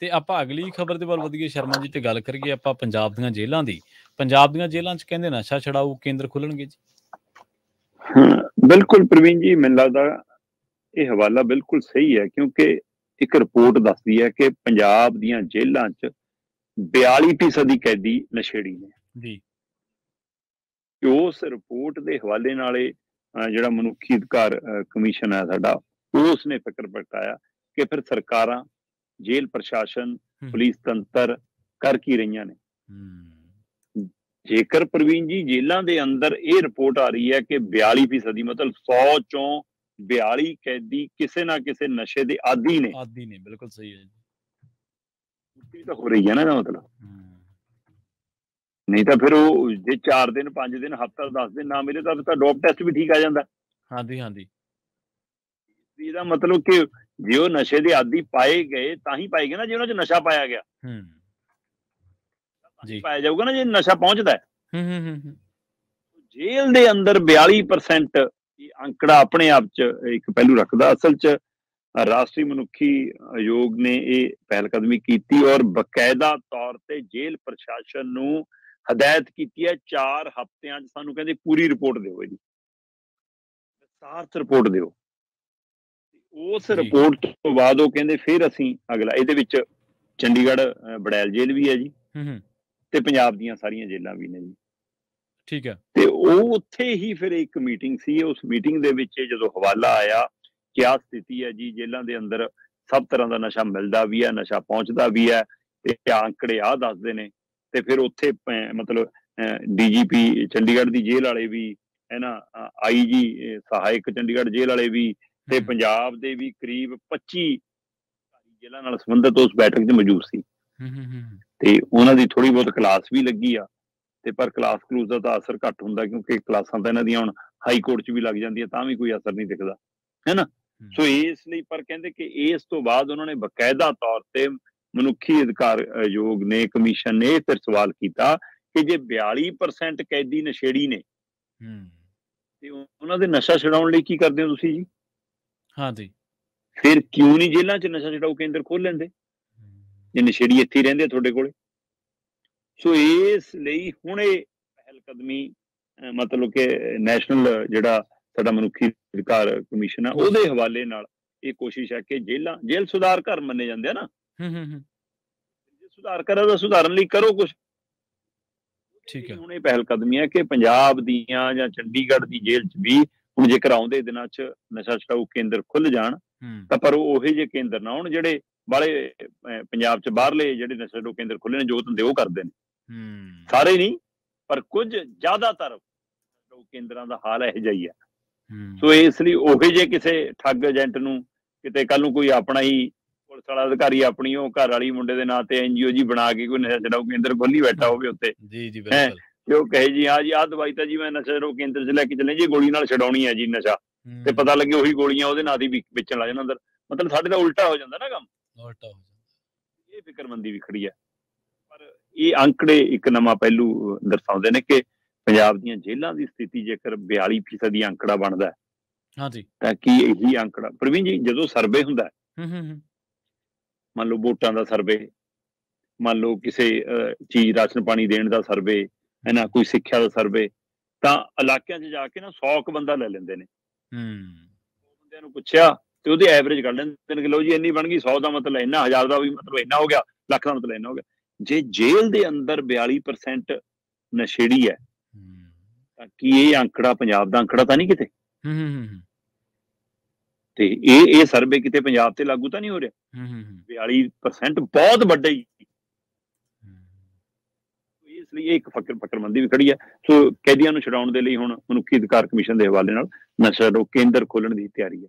ਤੇ ਆਪਾਂ ਅਗਲੀ ਖਬਰ ਦੇ ਵੱਲ ਵਧੀਏ ਸ਼ਰਮਾ ਜੀ, ਤੇ ਗੱਲ ਕਰੀਏ ਆਪਾਂ ਪੰਜਾਬ ਦੀਆਂ ਜੇਲ੍ਹਾਂ ਦੀ। ਪੰਜਾਬ ਦੀਆਂ ਜੇਲ੍ਹਾਂ 'ਚ ਕਹਿੰਦੇ ਨਸ਼ਾ ਛੁਡਾਊ ਕੇਂਦਰ ਖੁੱਲ੍ਹਣਗੇ ਜੀ। ਹਾਂ, ਬਿਲਕੁਲ ਪ੍ਰਵੀਨ ਜੀ, ਮੈਨੂੰ ਲੱਗਦਾ ਇਹ ਹਵਾਲਾ ਬਿਲਕੁਲ ਸਹੀ ਹੈ, ਕਿਉਂਕਿ ਇੱਕ ਰਿਪੋਰਟ ਦੱਸਦੀ ਹੈ ਕਿ ਪੰਜਾਬ ਦੀਆਂ ਜੇਲ੍ਹਾਂ 'ਚ 42% ਕੈਦੀ ਨਸ਼ੇੜੀ ਨੇ। ਜੀ। ਉਸ ਰਿਪੋਰਟ ਦੇ ਹਵਾਲੇ ਨਾਲ ਜਿਹੜਾ ਮਨੁੱਖੀ ਅਧਿਕਾਰ ਕਮਿਸ਼ਨ ਹੈ ਸਾਡਾ, ਉਸ ਨੇ ਫਿਕਰ ਪ੍ਰਗਟਾਇਆ ਕਿ ਫਿਰ ਸਰਕਾਰਾਂ, ਜੇਲ੍ਹ ਪ੍ਰਸ਼ਾਸਨ, ਪੁਲਿਸ ਤੰਤਰ ਕਰ ਕੀ ਰਹੀਆਂ ਨੇ। ਜੇਕਰ ਪ੍ਰਵੀਨ ਜੀ ਜੇਲ੍ਹਾਂ ਦੇ ਅੰਦਰ ਇਹ ਰਿਪੋਰਟ ਆ ਰਹੀ ਹੈ ਕਿ 42%, ਮਤਲਬ 100 ਚੋਂ 42 ਕੈਦੀ ਕਿਸੇ ਨਾ ਕਿਸੇ ਨਸ਼ੇ ਦੇ ਆਦੀ ਨੇ। ਬਿਲਕੁਲ ਸਹੀ ਹੈ ਜੀ। ਤਾਂ ਹੋ ਰਹੀ ਹੈ ਨਾ ਇਹਦਾ ਮਤਲਬ। ਨਹੀਂ ਤਾਂ ਫਿਰ ਉਹ ਜੇ 4 ਦਿਨ 5 ਦਿਨ ਹਫ਼ਤਾ 10 ਦਿਨ ਨਾ ਮਿਲੇ ਤਾਂ ਡੋਪ ਟੈਸਟ ਵੀ ਠੀਕ ਆ ਜਾਂਦਾ। ਹਾਂਜੀ। ਇਹਦਾ ਮਤਲਬ ਕਿ ਜੇ ਉਹ ਨਸ਼ੇ ਦੇ ਆਦੀ ਪਾਏ ਗਏ ਤਾਂ ਹੀ ਪਾਏ ਗਏ ਨਾ, ਜੇ ਉਹਨਾਂ 'ਚ ਨਸ਼ਾ ਪਾਇਆ ਗਿਆ ਜੀ ਪਾਇਆ ਜਾਊਗਾ ਨਾ, ਜੇ ਨਸ਼ਾ ਪਹੁੰਚਦਾ ਹੈ। ਜੇਲ੍ਹ ਦੇ ਅੰਦਰ 42% ਅੰਕੜਾ ਆਪਣੇ ਆਪ 'ਚ ਇੱਕ ਪਹਿਲੂ ਰੱਖਦਾ। ਅਸਲ 'ਚ ਰਾਸ਼ਟਰੀ ਮਨੁੱਖੀ ਆਯੋਗ ਨੇ ਇਹ ਪਹਿਲਕਦਮੀ ਕੀਤੀ ਔਰ ਬਕਾਇਦਾ ਤੌਰ ਤੇ ਜੇਲ੍ਹ ਪ੍ਰਸ਼ਾਸਨ ਨੂੰ ਹਦਾਇਤ ਕੀਤੀ ਹੈ 4 ਹਫ਼ਤਿਆਂ 'ਚ ਸਾਨੂੰ ਕਹਿੰਦੇ ਪੂਰੀ ਰਿਪੋਰਟ ਦਿਓ, ਇਹਦੀ ਵਿਸਤਾਰਤ ਰਿਪੋਰਟ ਦਿਓ। ਉਸ ਰਿਪੋਰਟ ਤੋਂ ਬਾਅਦ ਉਹ ਕਹਿੰਦੇ ਫਿਰ ਅਸੀਂ ਅਗਲਾ, ਇਹਦੇ ਵਿੱਚ ਚੰਡੀਗੜ੍ਹ ਬੜੈਲ ਜੇਲ੍ਹ ਵੀ ਹੈ ਜੀ, ਤੇ ਪੰਜਾਬ ਦੀਆਂ ਸਾਰੀਆਂ ਜੇਲ੍ਹਾਂ ਵੀ ਨੇ ਜੀ। ਠੀਕ ਹੈ। ਤੇ ਉਹ ਉੱਥੇ ਹੀ ਫਿਰ ਇੱਕ ਮੀਟਿੰਗ ਸੀ, ਉਸ ਮੀਟਿੰਗ ਦੇ ਵਿੱਚ ਜਦੋਂ ਹਵਾਲਾ ਆਇਆ ਕਿ ਆਹ ਸਥਿਤੀ ਹੈ ਜੀ, ਜੇਲ੍ਹਾਂ ਦੇ ਅੰਦਰ ਸਭ ਤਰ੍ਹਾਂ ਦਾ ਨਸ਼ਾ ਮਿਲਦਾ ਵੀ ਹੈ, ਨਸ਼ਾ ਪਹੁੰਚਦਾ ਵੀ ਹੈ, ਤੇ ਅੰਕੜੇ ਆਹ ਦੱਸਦੇ ਨੇ। ਤੇ ਫਿਰ ਉੱਥੇ ਮਤਲਬ DGP ਚੰਡੀਗੜ੍ਹ ਦੀ ਜੇਲ੍ਹ ਵਾਲੇ ਵੀ ਹੈ ਨਾ, IG ਸਹਾਇਕ ਚੰਡੀਗੜ੍ਹ ਜੇਲ੍ਹ ਵਾਲੇ ਵੀ, ਤੇ ਪੰਜਾਬ ਦੇ ਵੀ ਕਰੀਬ 25 ਜੇਲ੍ਹਾਂ ਨਾਲ ਸੰਬੰਧਿਤ ਉਸ ਬੈਠਕ 'ਚ ਮੌਜੂਦ ਸੀ। ਤੇ ਉਹਨਾਂ ਦੀ ਥੋੜ੍ਹੀ ਬਹੁਤ ਕਲਾਸ ਵੀ ਲੱਗੀ ਆ, ਤੇ ਪਰ ਕਲਾਸ ਕਲੂਸ ਦਾ ਤਾਂ ਅਸਰ ਘੱਟ ਹੁੰਦਾ, ਕਿਉਂਕਿ ਕਲਾਸਾਂ ਤਾਂ ਇਹਨਾਂ ਦੀਆਂ ਹੁਣ ਹਾਈ ਕੋਰਟ 'ਚ ਵੀ ਲੱਗ ਜਾਂਦੀਆਂ, ਤਾਂ ਵੀ ਕੋਈ ਅਸਰ ਨਹੀਂ ਦਿਖਦਾ, ਹੈ ਨਾ। ਸੋ ਇਸ ਲਈ ਪਰ ਕਹਿੰਦੇ ਕਿ ਇਸ ਤੋਂ ਬਾਅਦ ਉਹਨਾਂ ਨੇ ਬਕਾਇਦਾ ਤੌਰ ਤੇ ਮਨੁੱਖੀ ਅਧਿਕਾਰ ਆਯੋਗ ਨੇ, ਕਮਿਸ਼ਨ ਨੇ ਫਿਰ ਸਵਾਲ ਕੀਤਾ ਕਿ ਜੇ 42% ਕੈਦੀ ਨਸ਼ੇੜੀ ਨੇ ਤੇ ਉਹਨਾਂ ਦੇ ਨਸ਼ਾ ਛਡਾਉਣ ਲਈ ਕੀ ਕਰਦੇ ਹੋ ਤੁਸੀਂ ਜੀ? ਹਾਂਜੀ। ਫਿਰ ਕਿਉਂ ਨਹੀਂ ਜੇਲ੍ਹਾਂ 'ਚ ਨਸ਼ਾ ਛਡਾਊ ਕੇਂਦਰ ਖੋਲ ਲੈਂਦੇ, ਜੇ ਨਸ਼ੇੜੀ ਇੱਥੇ ਹੀ ਰਹਿੰਦੇ ਤੁਹਾਡੇ ਕੋਲੇ। ਸੋ ਇਸ ਲਈ ਹੁਣ ਇਹ ਪਹਿਲ ਕਦਮੀ ਮਤਲਬ ਕਿ ਨੈਸ਼ਨਲ ਜਿਹੜਾ ਸਾਡਾ ਮਨੁੱਖੀ ਅਧਿਕਾਰ ਕਮਿਸ਼ਨ ਹੈ, ਉਹਦੇ ਹਵਾਲੇ ਨਾਲ ਇਹ ਕੋਸ਼ਿਸ਼ ਹੈ ਕਿ ਜੇਲ੍ਹ ਸੁਧਾਰ ਘਰ ਮੰਨੇ ਜਾਂਦੇ ਆ ਨਾ, ਜੇ ਸੁਧਾਰ ਕਰਾ ਤਾਂ ਸੁਧਾਰਨ ਲਈ ਕਰੋ ਕੁਛ। ਠੀਕ ਹੈ। ਹੁਣ ਇਹ ਪਹਿਲ ਕਦਮੀ ਹੈ ਕਿ ਪੰਜਾਬ ਦੀਆਂ ਜਾਂ ਚੰਡੀਗੜ੍ਹ ਦੀ ਜੇਲ੍ਹ 'ਚ ਵੀ ਹੁਣ ਜੇਕਰ ਆਉਂਦੇ ਦਿਨਾਂ 'ਚ ਨਸ਼ਾ ਛਡਾਊ ਕੇਂਦਰ ਖੁੱਲ ਜਾਣ ਤਾਂ ਪਰ ਉਹੋ ਜਿਹੇ ਕੇਂਦਰ ਨਾ ਹੋਣ ਜਿਹੜੇ ਬਾਹਲੇ ਪੰਜਾਬ 'ਚ ਬਾਹਰਲੇ ਜਿਹੜੇ ਨਸ਼ਾ ਛਡਾਊ ਕੇਂਦਰ ਖੁੱਲੇ ਨੇ, ਜੋ ਧੰਦੇ ਉਹ ਕਰਦੇ ਨੇ, ਸਾਰੇ ਨਹੀਂ ਪਰ ਕੁਝ ਜ਼ਿਆਦਾਤਰ ਕੇਂਦਰਾਂ ਦਾ ਹਾਲ ਇਹੋ ਜਿਹਾ ਹੀ ਹੈ। ਸੋ ਇਸ ਲਈ ਉਹੇ ਜਿਹੇ ਕਿਸੇ ਠੱਗ ਏਜੰਟ ਨੂੰ ਕਿਤੇ ਕੱਲ ਨੂੰ ਕੋਈ ਆਪਣਾ ਹੀ ਪੁਲਿਸ ਵਾਲਾ ਅਧਿਕਾਰੀ ਆਪਣੀ ਉਹ ਘਰ ਵਾਲੀ ਮੁੰਡੇ ਦੇ ਨਾਂ ਤੇ NGO ਜੀ ਬਣਾ ਕੇ ਕੋਈ ਨਸ਼ਾ ਛਡਾਊ ਕੇਂਦਰ ਖੋਲੀ ਬੈਠਾ ਹੋਵੇ ਉੱਤੇ, ਤੇ ਉਹ ਕਹੇ ਜੀ ਹਾਂ ਜੀ ਆਹ ਦਵਾਈ ਤਾਂ ਜੀ ਮੈਂ ਨਸ਼ਾ ਛਡਾਊ ਕੇਂਦਰ 'ਚ ਲੈ ਕੇ ਚੱਲੇ ਜੀ, ਗੋਲੀ ਨਾਲ ਛਡਾਉਣੀ ਹੈ ਜੀ ਨਸ਼ਾ, ਤੇ ਪਤਾ ਲੱਗੇ ਉਹੀ ਗੋਲੀਆਂ ਉਹਦੇ ਨਾਂ ਦੀ ਵੇਚਣ ਲੱਗ ਜਾਣ ਅੰਦਰ। ਮਤਲਬ ਸਾਡੇ ਤਾਂ ਉਲਟਾ ਹੋ ਜਾਂਦਾ ਨਾ ਕੰਮ, ਉਲਟਾ ਹੋ ਜਾਂਦਾ। ਇਹ ਫਿਕਰਮੰਦੀ ਵੀ ਖੜੀ ਹੈ। ਪਰ ਇਹ ਅੰਕੜੇ ਇੱਕ ਨਵਾਂ ਪਹਿਲੂ ਦਰਸਾਉਂਦੇ ਨੇ ਕਿ ਪੰਜਾਬ ਦੀਆਂ ਜੇਲ੍ਹਾਂ ਦੀ ਸਥਿਤੀ ਜੇਕਰ 42% ਅੰਕੜਾ ਬਣਦਾ ਤਾਂ ਕੀ ਇਹੀ ਅੰਕੜਾ ਪ੍ਰਵੀਨ ਜੀ, ਜਦੋਂ ਸਰਵੇ ਹੁੰਦਾ, ਮੰਨ ਲਓ ਵੋਟਾਂ ਦਾ ਸਰਵੇ, ਮੰਨ ਲਓ ਕਿਸੇ ਚੀਜ਼ ਰਾਸ਼ਨ ਪਾਣੀ ਦੇਣ ਦਾ ਸਰਵੇ, ਹੈ ਨਾ, ਕੋਈ ਸਿੱਖਿਆ ਦਾ ਸਰਵੇ, ਤਾਂ ਇਲਾਕਿਆਂ 'ਚ ਜਾ ਕੇ ਨਾ 100 ਕੁ ਬੰਦਾ ਲੈ ਲੈਂਦੇ ਨੇ। ਬੰਦਿਆਂ ਨੂੰ ਪੁੱਛਿਆ ਤੇ ਉਹਦੀ ਐਵਰੇਜ ਕੱਢ ਲੈਂਦੇ ਨੇ ਕਿ ਲਓ ਜੀ ਇੰਨੀ ਬਣ ਗਈ, 100 ਦਾ ਮਤਲਬ ਇੰਨਾ, 1000 ਦਾ ਵੀ ਮਤਲਬ ਇੰਨਾ ਹੋ ਗਿਆ, ਲੱਖ ਦਾ ਮਤਲਬ ਇੰਨਾ ਹੋ ਗਿਆ। ਜੇ ਜੇਲ੍ਹ ਦੇ ਅੰਦਰ 42% ਨਸ਼ੇੜੀ ਹੈ ਤਾਂ ਕੀ ਇਹ ਅੰਕੜਾ ਪੰਜਾਬ ਦਾ ਅੰਕੜਾ ਤਾਂ ਨਹੀਂ ਕਿਤੇ? ਤੇ ਇਹ ਸਰਵੇ ਕਿਤੇ ਪੰਜਾਬ ਤੇ ਲਾਗੂ ਤਾਂ ਨਹੀਂ ਹੋ ਰਿਹਾ? 42% ਬਹੁਤ ਵੱਡਾ ਹੀ। ਇਸ ਲਈ ਇਹ ਇੱਕ ਫਕਰਮੰਦੀ ਵੀ ਖੜੀ ਹੈ। ਸੋ ਕੈਦੀਆਂ ਨੂੰ ਛਡਾਉਣ ਦੇ ਲਈ ਹੁਣ ਮਨੁੱਖੀ ਅਧਿਕਾਰ ਕਮਿਸ਼ਨ ਦੇ ਹਵਾਲੇ ਨਾਲ ਨਸ਼ਾ ਛਡਾਊ ਕੇਂਦਰ ਖੋਲਣ ਦੀ ਤਿਆਰੀ ਹੈ।